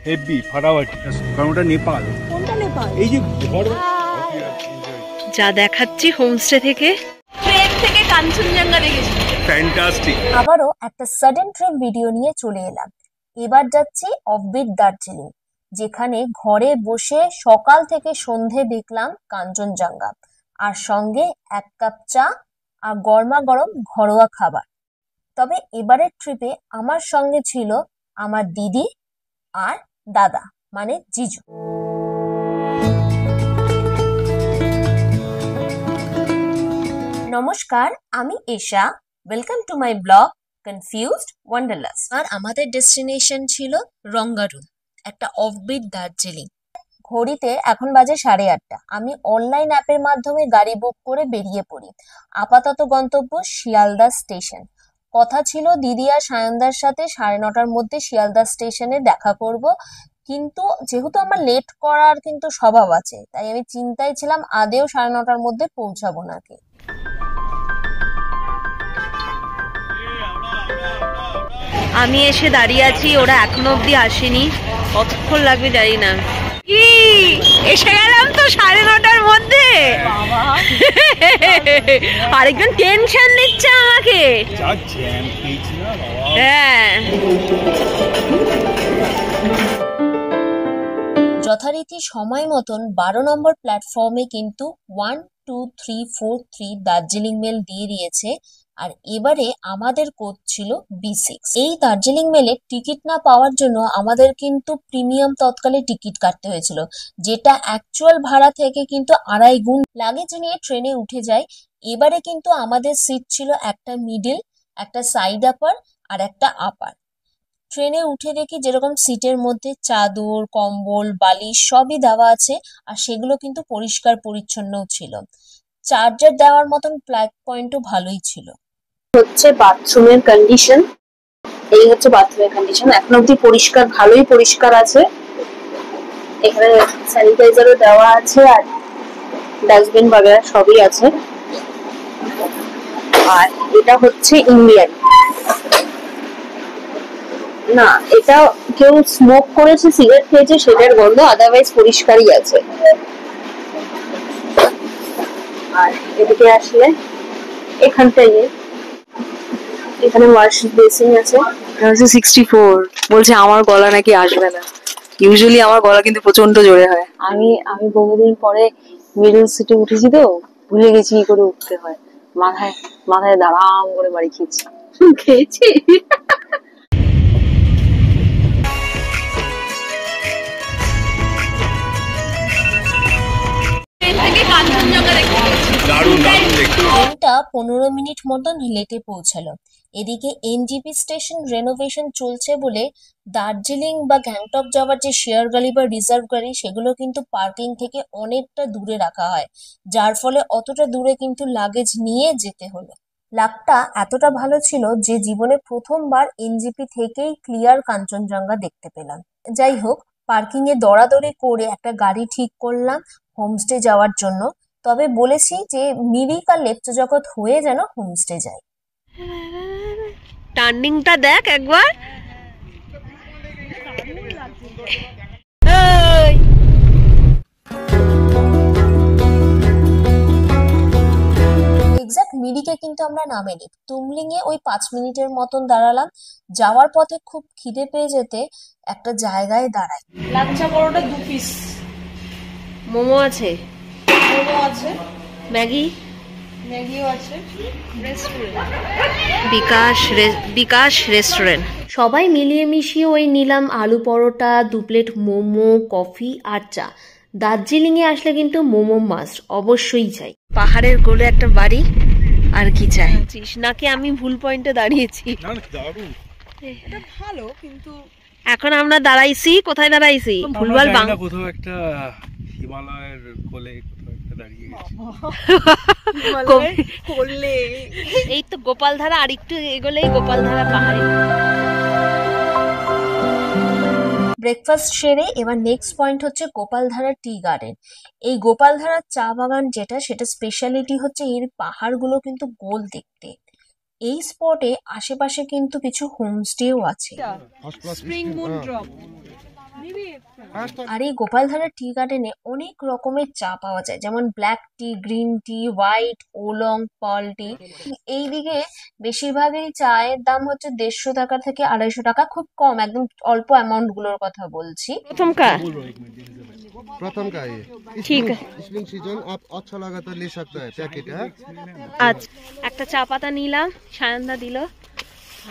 Heavy ফাটাফাটি, কারণ ওটা নেপাল। কোনটা নেপাল? এই যে যা দেখাচ্ছি হোমস্টে থেকে, ট্রেন থেকে কাঞ্চনজঙ্ঘা দেখেছি, ফ্যান্টাস্টিক। আবারও একটা সাডেন ট্রিপ ভিডিও নিয়ে চলে এলাম। এবার যাচ্ছি অফবিট দার্জিলিং, যেখানে ঘরে বসে সকাল থেকে সন্ধে দেখলাম কাঞ্চনজঙ্ঘা, আর সঙ্গে 1 কাপ চা আর গরমা গরম ঘরোয়া খাবার। তবে এবারের ট্রিপে আমার সঙ্গে ছিল আমার দিদি আর দাদা, মানে জিজু। নমস্কার, আমি Esha. Welcome to my blog confused wanderlust. আর আমাদের ডেস্টিনেশন ছিল রঙ্গারুল, একটা অফবিট দার্জিলিং। ঘড়িতে এখন বাজে 8:30। আমি অনলাইন অ্যাপের মাধ্যমে গাড়ি বুক করে বেরিয়ে পড়ি। আপাতত গন্তব্য শিয়ালদা স্টেশন। কথা ছিল দিদি আর সায়নদার সাথে 9:30টার মধ্যে শিয়ালদা স্টেশনে দেখা করব, কিন্তু যেহেতু আমার লেট করার কিন্তু স্বভাব আছে, তাই আমি চিন্তায় ছিলাম আদেও 9:30টার মধ্যে পৌঁছাবো নাকি। আমি এসে দাঁড়িয়ে আছি, ওরা এখনো অব্দি আসেনি। কতক্ষণ লাগবে জানি না। কি এসে গেলাম তো 9:30টার মধ্যে। আরেকজন টেনশন দিচ্ছে আমাকে। হ্যাঁ, যথারীতি সময় মতন 12 নম্বর প্ল্যাটফর্মে কিন্তু 1, 2, 3, 4, 3 দার্জিলিং মেল দিয়ে দিয়েছে। আর এবারে আমাদের কোচ ছিল B6। এই দার্জিলিং মেলে টিকিট না পাওয়ার জন্য আমাদের কিন্তু প্রিমিয়াম তৎকালে টিকিট কাটতে হয়েছিল, যেটা অ্যাকচুয়াল ভাড়া থেকে কিন্তু 2.5 গুণ। লাগেজ নিয়ে ট্রেনে উঠে যাই। এবারে কিন্তু আমাদের সিট ছিল একটা মিডিল, একটা সাইড আপার আর একটা আপার। ট্রেনে উঠে দেখি যেরকম সিটের মধ্যে চাদর, কম্বল, বালিশ সবই দেওয়া আছে, আর সেগুলো কিন্তু পরিষ্কার পরিচ্ছন্নও ছিল। চার্জার দেওয়ার মতন প্লাগ পয়েন্টও ভালোই ছিল। হচ্ছে বাথরুমের কন্ডিশন, এই হচ্ছে বাথরুমের কন্ডিশন। এখন অব্দি পরিষ্কার, ভালোই পরিষ্কার আছে। এখানে স্যানিটাইজারও দেওয়া আছে আর ডাস্টবিন বাগেরা সবই আছে। আর এটা হচ্ছে ইন্ডিয়ান, না এটা কেউ স্মোক করেছে, সিগারেট খেয়েছে সেটার গন্ধ, আদারওয়াইজ পরিষ্কারই আছে। আর এদিকে আসলে এখানটায় এখানে ওয়াশ বেসিন আছে। 64 বলছে আমার গলা নাকি আসবে না। ইউজুয়ালি আমার গলা কিন্তু প্রচন্ড জোরে হয়। আমি বহুদিন পরে মিডল সিটে উঠেছি তো ভুলে গেছি কি করে উঠতে হয়। মাথায় দাঁড়াম করে বাড়ি খেয়েছি। ট্রেনটা 15 মিনিট মতন লেটে পৌঁছালো। এদিকে এনজিপি স্টেশন রেনোভেশন চলছে বলে দার্জিলিং বা গ্যাংটক যাওয়ার যে শেয়ার গাড়ি বা রিজার্ভ গাড়ি, সেগুলো কিন্তু পার্কিং থেকে অনেকটা দূরে রাখা হয়, যার ফলে অতটা দূরে কিন্তু লাগেজ নিয়ে যেতে হলো। লাকটা এতটা ভালো ছিল যে জীবনে প্রথমবার এনজিপি থেকেই ক্লিয়ার কাঞ্চনজঙ্ঘা দেখতে পেলাম। যাই হোক, পার্কিং এ দৌড়াদৌড়ি করে একটা গাড়ি ঠিক করলাম হোমস্টে যাওয়ার জন্য। তবে বলেছি যে মিরিক আর লেপ্চা জগৎ হয়ে যেন হোমস্টে যাই। টার্নিংটা দেখ একবার। এক্সাক্ট মিরিকে কিন্তু আমরা নামিনি, তুমলিং এ ওই 5 মিনিটের মতন দাঁড়ালাম। যাওয়ার পথে খুব খিদে পেয়ে যেতে একটা জায়গায় দাঁড়াই। লাচ্ছা পরোটা 2 পিস, মোমো আছে, ম্যাগিও আছে, বিকাশ রেস্টুরেন্ট। সবাই মিলিয়ে মিশিয়ে ওই নিলাম আলু পরোটা, 2 প্লেট মোমো, কফি আর চা। দার্জিলিং এ আসলে কিন্তু মোমো মাস্ট, অবশ্যই চাই। পাহাড়ের কোলে একটা বাড়ি, আর কি চাই? নাকি আমি ভুল পয়েন্টে দাঁড়িয়েছি? এটা ভালো, কিন্তু এখন আমরা দাঁড়াইছি কোথায়? দাঁড়াইছি ভুলভাল কোথাও একটা হিমালয়ের কোলে কোথাও একটা দাঁড়িয়ে গেছি। এই তো গোপালধারা, আর একটু এগোলেই গোপালধারা পাহাড়ে। ব্রেকফাস্ট সেরে এবার নেক্সট পয়েন্ট হচ্ছে গোপালধারা টি গার্ডেন। এই গোপালধারা চা বাগান সেটা স্পেশালিটি হচ্ছে এর পাহাড়গুলো কিন্তু গোল দেখতে। এই স্পটে আশেপাশে কিন্তু কিছু হোমস্টেও আছে। স্প্রিং মুন ড্রপ আর এই গোপালধারা টি গার্ডেনে অনেক রকমের চা পাওয়া যায়, যেমন ব্ল্যাক টি, গ্রিন টি, হোয়াইট, ওলং, পার্ল টি। এইদিকে বেশিরভাগই চায়ের দাম হচ্ছে 150 টাকা থেকে 250 টাকা, খুব কম, একদম অল্প অ্যামাউন্ট গুলোর কথা বলছি। प्रथम का है ठीक है। स्प्रिंग सीजन आप अच्छा लगा तो ले सकता है पैकेट है। আচ্ছা, একটা চা পাতা নিলাম, সায়নদা দিল,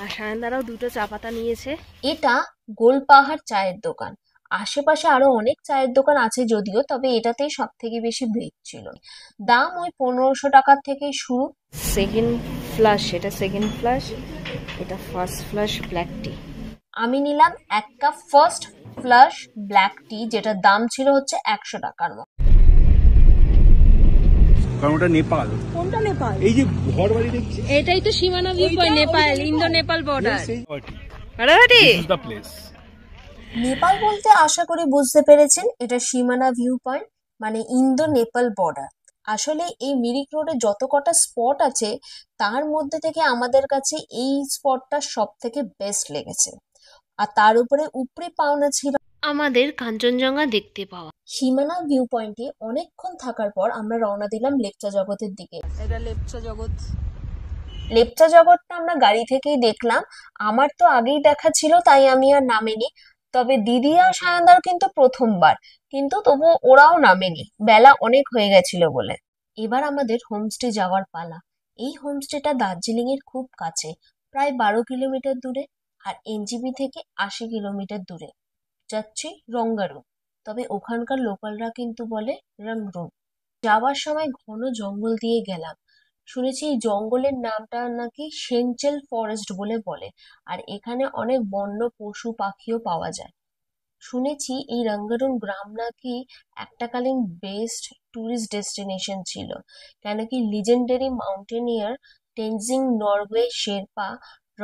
আর সায়নদারাও দুটো চা পাতা নিয়েছে। এটা গোলপাহাড় চায়ের দোকান। আশেপাশে আরো অনেক চায়ের দোকান আছে যদিও, তবে এটাতেই সব থেকে বেশি ভিড় ছিল। দাম ওই 1500 টাকার থেকে শুরু। সেকেন্ড ফ্লাশ, এটা সেকেন্ড ফ্লাশ, এটা ফার্স্ট ফ্লাশ ব্ল্যাক টি। আমি নিলাম এক কাপ ফার্স্ট ফ্লাশ ব্ল্যাক টি, যেটার দাম ছিল হচ্ছে 100 টাকার মতো। কারণ ওটা নেপাল। কোনটা নেপাল? এই যে ঘর বাড়ি দেখছি, এটাই তো সীমানা view point, Nepal, Indo Nepal border. The place. Nepal বলতে আশা করি বুঝতে পেরেছেন, এটা সীমানা ভিউ পয়েন্ট, মানে ইন্দো নেপাল বর্ডার। আসলে এই মিরিক রোডে যত কটা স্পট আছে তার মধ্যে থেকে আমাদের কাছে এই স্পটটা সব থেকে বেস্ট লেগেছে। আর তার উপরে উপরে পাওনা ছিল আমাদের কাঞ্চনজঙ্ঘা দেখতে পাওয়া। সীমানা ভিউ পয়েন্টে অনেকক্ষণ থাকার পর আমরা রওনা দিলাম লেপচা জগতের দিকে। এটা লেপচা জগৎ। লেপচা জগৎটা আমরা গাড়ি থেকেই দেখলাম। আমার তো আগেই দেখা ছিল, তাই আমি আর নামিনি। তবে দিদি আর সায়নদার কিন্তু প্রথমবার, কিন্তু তবু ওরাও নামেনি, বেলা অনেক হয়ে গেছিল বলে। এবার আমাদের হোমস্টে যাওয়ার পালা। এই হোমস্টেটা দার্জিলিং এর খুব কাছে, প্রায় 12 কিলোমিটার দূরে, আর এনজিপি থেকে 80 কিলোমিটার দূরে। যাচ্ছি রঙ্গারুম, তবে ওখানকার লোকালরা কিন্তু বলে রংরুম। যাওয়ার সময় ঘন জঙ্গল দিয়ে গেলাম। শুনেছি এই জঙ্গলের নামটা নাকি সেঞ্চেল ফরেস্ট বলে, আর এখানে অনেক বন্য পশু পাখিও পাওয়া যায়। শুনেছি এই রঙ্গারুম গ্রাম নাকি একটাকালীন বেস্ট টুরিস্ট ডেস্টিনেশন ছিল, কেন কি লিজেন্ডারি মাউন্টেনিয়ার টেনজিং নরওয়ে শেরপা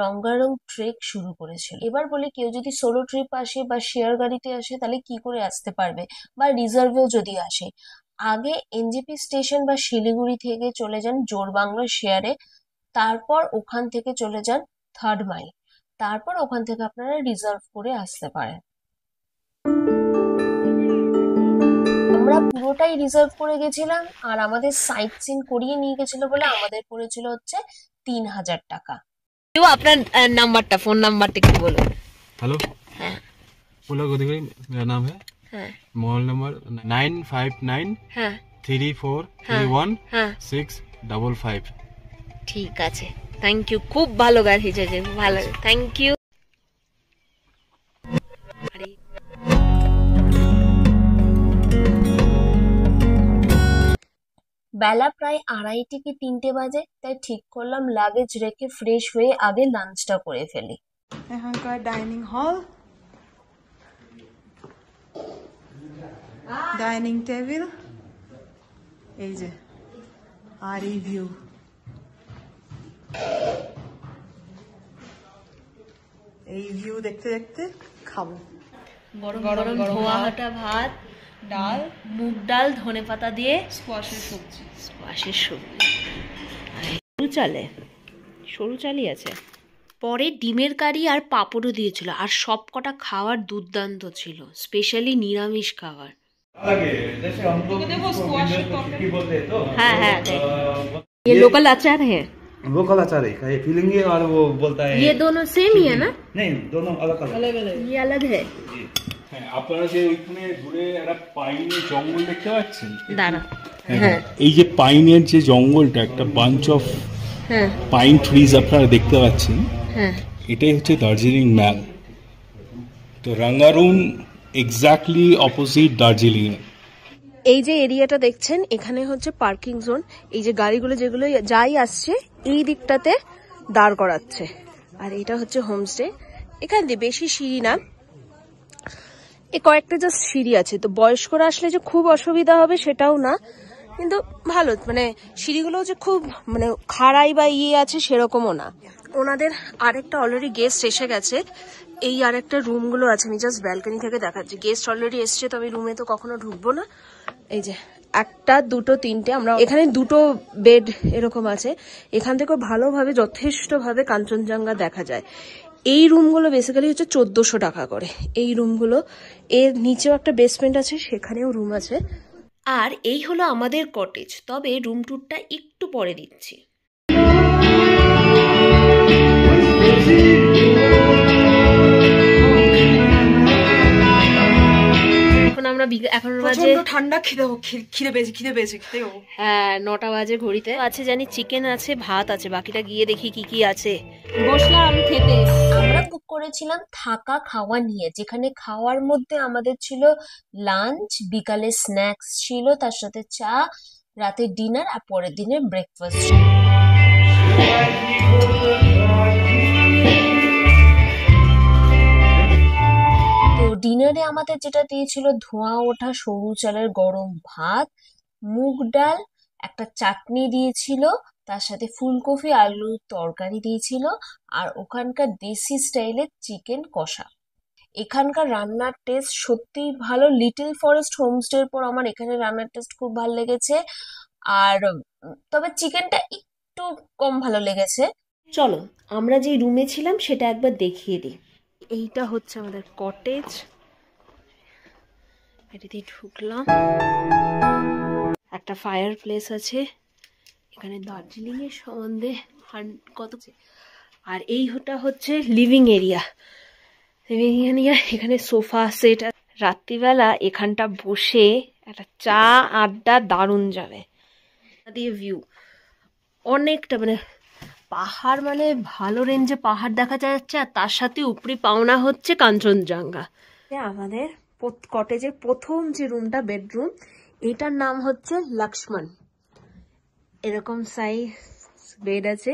রঙ্গারুম ট্রেক শুরু করেছিল। এবার বলে কেউ যদি সোলো ট্রিপ আসে বা শেয়ার গাড়িতে আসে তাহলে কি করে আসতে পারবে, বা রিজার্ভেও যদি আসে, আগে এনজিপি স্টেশন বা শিলিগুড়ি থেকে চলে যান জোরবাংলা শেয়ারে, তারপর ওখান থেকে চলে যান 3rd মাইল, তারপর ওখান থেকে আপনারা রিজার্ভ করে আসতে পারেন। আমরা পুরোটাই রিজার্ভ করে গেছিলাম, আর আমাদের সাইট সিন করিয়ে নিয়ে গেছিল বলে আমাদের পড়েছিল হচ্ছে 3000 টাকা। আপনার নাম্বারটা, ফোন নাম্বারটা একটু বলুন। हेलो, ओला गोदगरी मेरा नाम है। Mobile number 9593431655। ঠিক আছে, থ্যাংক ইউ, খুব ভালো গাড়ি হিসেবে, ভালো, থ্যাংক ইউ। বেলা প্রায় 2:30 থেকে 3টে বাজে, তাই ঠিক করলাম লাগেজ রেখে ফ্রেশ হয়ে আগে লাঞ্চটা করে ফেলি। এখানকার ডাইনিং হল, ডাইনিং টেবিল, এই যে, আর এই ভিউ। এই ভিউ দেখতে দেখতে খাবো। গরম গরম ধোয়া হাটা ভাত, ডাল, মুগ ডাল, ধনেপাতা দিয়ে স্কোয়াশের সবজি। স্কোয়াশের সবজি, সরু চালই আছে। পরে ডিমের কারি আর পাঁপড়ও দিয়েছিল, আর সব কটা খাবার দুর্দান্ত ছিল, স্পেশালি নিরামিষ খাবার। हाँ हाँ, ये लोकल अचार है। लोकल अचार है, ये फीलिंग है, और वो बोलता है ये दोनों सेम ही है ना? नहीं, दोनों अलग अलग। ये अलग है। হ্যাঁ, আপনারা যে ওইখানে দূরে একটা পাইনের জঙ্গল দেখতে পাচ্ছেন, দাঁড়া, হ্যাঁ, এই যে পাইনের যে জঙ্গলটা, একটা বাঞ্চ অফ পাইন ট্রিজ আপনারা দেখতে পাচ্ছেন, হ্যাঁ, এটাই হচ্ছে দার্জিলিং ম্যাল। তো রাঙ্গারুম এক্স্যাক্টলি অপোজিট দার্জিলিং এ। এই যে এরিয়াটা দেখছেন, এখানে হচ্ছে পার্কিং জোন। এই যে গাড়িগুলো যেগুলো যাই আসছে এই দিকটাতে দাঁড় করাচ্ছে, আর এটা হচ্ছে হোমস্টে। এখান দিয়ে বেশি সিঁড়ি না, কয়েকটা জাস্ট সিঁড়ি আছে। তো বয়স্করা আসলে যে খুব অসুবিধা হবে সেটাও না, কিন্তু ভালো, মানে সিঁড়িগুলো যে খুব মানে খাড়াই বা আছে সেরকমও না। ওনাদের আরেকটা অলরেডি গেস্ট এসে গেছে, এই আরেকটা রুমগুলো আছে, আমি জাস্ট ব্যালকনি থেকে দেখাচ্ছি। গেস্ট অলরেডি এসছে, তবে রুমে তো কখনো ঢুকবো না। এই যে 1, 2, 3টে, আমরা এখানে 2টো বেড এরকম আছে। এখান থেকে ভালোভাবে যথেষ্ট ভাবে কাঞ্চনজঙ্ঘা দেখা যায়। এই রুমগুলো বেসিক্যালি হচ্ছে 1400 টাকা করে এই রুমগুলো। এর নিচেও একটা বেসমেন্ট আছে, সেখানেও রুম আছে। আর এই হলো আমাদের কটেজ, তবে রুম ট্যুরটা একটু পরে দিচ্ছি। এখন বাজে ঠান্ডা, খিদে পেয়েছে। হ্যাঁ 9টা বাজে ঘড়িতে। আছে জানি চিকেন আছে, ভাত আছে, বাকিটা গিয়ে দেখি কি কি আছে। বসলাম খেতে। আমরা বুক করেছিলাম থাকা খাওয়া নিয়ে, যেখানে খাওয়ার মধ্যে আমাদের ছিল লাঞ্চ, বিকালে স্ন্যাক্স ছিল, তার সাথে চা, রাতে ডিনার আর পরের দিনের ব্রেকফাস্ট। তো ডিনারে আমাদের যেটা দিয়েছিল ধোঁয়া ওঠা সরু চালের গরম ভাত, মুগ ডাল, একটা চাটনি দিয়েছিল, তার সাথে ফুলকপি আলুর তরকারি দিয়েছিল, আর ওখানকার দেশি স্টাইলের চিকেন কষা। এখানকার রান্নার টেস্ট সত্যিই ভালো। লিটল ফরেস্ট হোমস্টের পর আমার এখানে রান্নার টেস্ট খুব ভালো লেগেছে। আর তবে চিকেনটা একটু কম ভালো লেগেছে। চলো আমরা যে রুমে ছিলাম সেটা একবার দেখিয়ে দিই। এইটা হচ্ছে আমাদের কটেজ, এটাতে ঢুকলাম। একটা ফায়ার প্লেস আছে, এখানে দার্জিলিং এর সম্বন্ধে কত। আর এইটা হচ্ছে লিভিং এরিয়া। এখানে সোফা সেট। রাত্রিবেলা এখানটা বসে একটা চা আড্ডা দারুণ যাবে। দিয়ে ভিউ অনেকটা, মানে পাহাড়, মানে ভালো রেঞ্জে পাহাড় দেখা যাচ্ছে, আর তার সাথে উপরি পাওনা হচ্ছে কাঞ্চনজঙ্ঘা। আমাদের কটেজের প্রথম যে রুমটা, বেডরুম, এটার নাম হচ্ছে লক্ষ্মণ। এরকম সাইজ বেড আছে,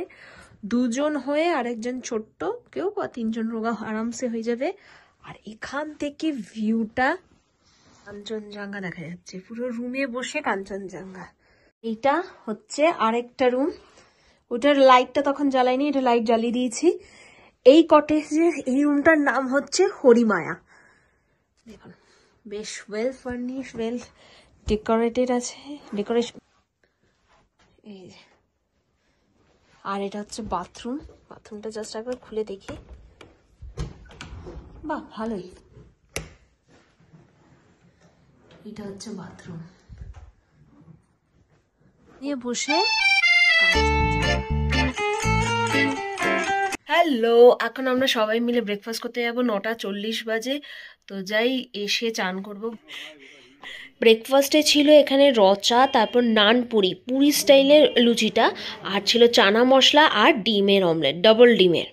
দুজন হয়ে আরেকজন ছোট্ট কেউ বা 3 জন রোগা আরামসে হয়ে যাবে। আর এখান থেকে ভিউটা কাঞ্চনজঙ্ঘা দেখা যাচ্ছে, পুরো রুমে বসে কাঞ্চনজঙ্ঘা। এইটা হচ্ছে আরেকটা রুম, ওটার লাইটটা তখন জ্বালাইনি, এটা লাইট জ্বালিয়ে দিয়েছি। এই কটেজের এই রুমটার নাম হচ্ছে হরিমায়া। দেখুন বেশ ওয়েল ফার্নিশ, ওয়েল ডেকোরেটেড আছে, ডেকোরেশন। এই যে, আর এটা হচ্ছে বাথরুম। বাথরুমটা জাস্ট একবার খুলে দেখি। বাহ ভালোই। এটা হচ্ছে বাথরুম, নিয়ে বসে। হ্যালো, এখন আমরা সবাই মিলে ব্রেকফাস্ট করতে যাবো। 9:40 বাজে। তো যাই, এসে চান করব। ব্রেকফাস্টে ছিল এখানে রচা, তারপর নান পুরি, পুরি স্টাইলের লুচিটা, আর ছিল চানা মশলা আর ডিমের অমলেট, ডাবল ডিমের।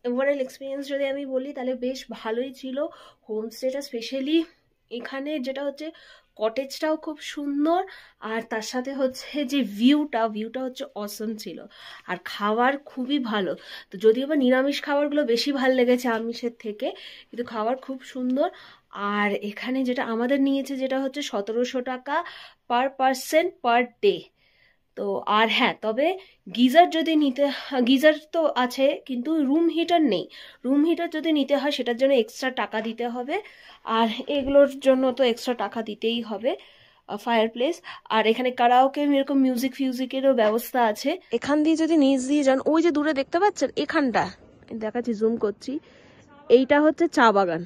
ওভারঅল এক্সপিরিয়েন্স যদি আমি বলি তাহলে বেশ ভালোই ছিল। হোমস্টেটা স্পেশালি এখানে যেটা হচ্ছে কটেজটাও খুব সুন্দর, আর তার সাথে হচ্ছে যে ভিউটা হচ্ছে অসম ছিল। আর খাবার খুবই ভালো। তো যদিও বা নিরামিষ খাবারগুলো বেশি ভালো লেগেছে আমিষের থেকে, কিন্তু খাবার খুব সুন্দর। আর এখানে যেটা আমাদের নিয়েছে যেটা হচ্ছে 1700 টাকা পার পার্সন পার ডে। তো আর হ্যাঁ, তবে গিজার তো আছে, কিন্তু রুম হিটার নেই। রুম হিটার যদি নিতে হয় সেটার জন্য এক্সট্রা টাকা দিতে হবে, আর এগুলোর জন্য তো এক্সট্রা টাকা দিতেই হবে। ফায়ার প্লেস, আর এখানে কারাওকে এরকম ফিউজিকেরও ব্যবস্থা আছে। এখান দিয়ে যদি নিচ দিয়ে যান, ওই যে দূরে দেখতে পাচ্ছেন এখানটা দেখাচ্ছি, জুম করছি, এইটা হচ্ছে চা বাগান।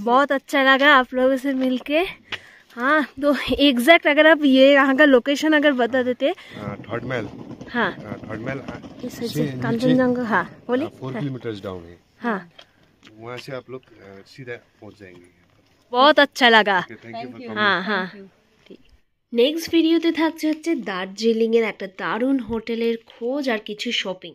बहुत अच्छा लगा आप लोगों से मिलके। हाँ, तो एग्जैक्ट अगर आप ये यहाँ का लोकेशन अगर बता देते। Third mail. हाँ, थर्ड मेल कांचनजंगा। हाँ बोलिए। 4 किलोमीटर डाउन है। हाँ, वहाँ से आप लोग सीधा पहुँच जाएंगे। बहुत अच्छा लगा। Thank you. हाँ हाँ, ঠিক। নেক্সট ভিডিওতে থাকছে হচ্ছে দার্জিলিং এর একটা দারুণ হোটেলের খোঁজ আর কিছু শপিং।